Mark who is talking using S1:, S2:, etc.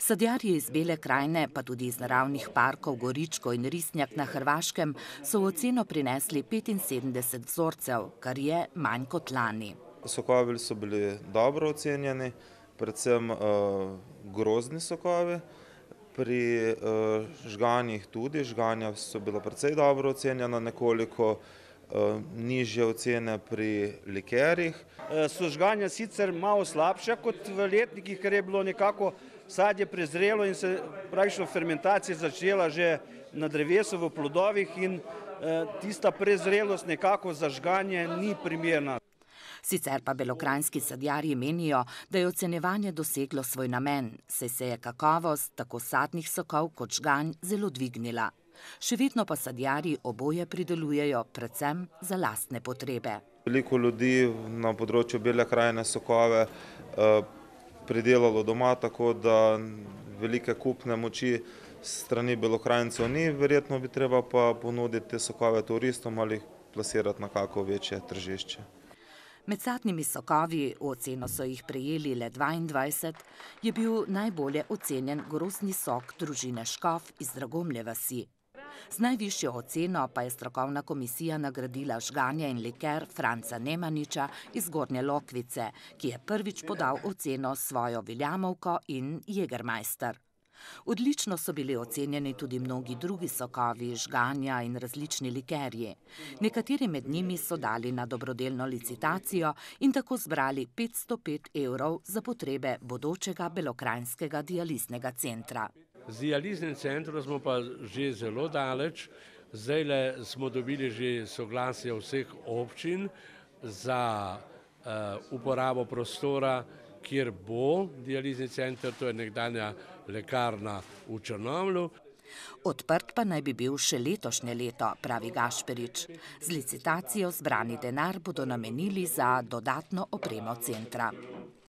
S1: Sadjarji iz Bele krajine, pa tudi iz naravnih parkov Goričko in Risnjak na Hrvaškem, so v oceno prinesli 75 vzorcev, kar je manj kot lani.
S2: Sokovi so bili dobro ocenjeni, predvsem grozdni sokovi. Pri žganjih tudi, žganja so bila precej dobro ocenjena, nekoliko nižje ocene pri likerjih.
S3: So žganja sicer malo slabša kot v letnikih, ker je bilo nekako sadje prezrelo in se praktično fermentacija začela že na drevesu v plodovih in tista prezrelost nekako za žganje ni primerna.
S1: Sicer pa belokranjski sadjarji menijo, da je ocenjevanje doseglo svoj namen, saj se je kakovost tako sadnih sokov kot žganj zelo dvignila. Še vedno pa sadjarji oboje pridelujejo predvsem za lastne potrebe.
S2: Veliko ljudi na področju Bele krajine sokove pridelalo doma, tako da velike kupne moči strani Belokranjcev ni, verjetno bi treba pa ponuditi te sokove turistom ali jih plasirati na kako večje tržišče.
S1: Med sadnimi sokovi, v oceno so jih prejeli le 22, je bil najbolje ocenjen grozdni sok družine Škof iz Dragomlje vasi. Z najvišjo oceno pa je strokovna komisija nagradila žganje in liker Franca Nemaniča iz Gornje Lokvice, ki je prvič podal oceno s svojo Viljamovko in Jägermeister. Odlično so bili ocenjeni tudi mnogi drugi sokovi, žganja in različni likerji. Nekateri med njimi so dali na dobrodelno licitacijo in tako zbrali 505 € za potrebe bodočega belokranjskega dializnega centra.
S4: Z dializnim centrom smo pa že zelo daleč. Zdajle smo dobili že soglasje vseh občin za uporabo prostora, kjer bo dializni center, to je nekdanja lekarna v Črnomlju.
S1: Odprt pa naj bi bil še letošnje leto, pravi Gašperič. Z licitacijo zbrani denar bodo namenili za dodatno opremo centra.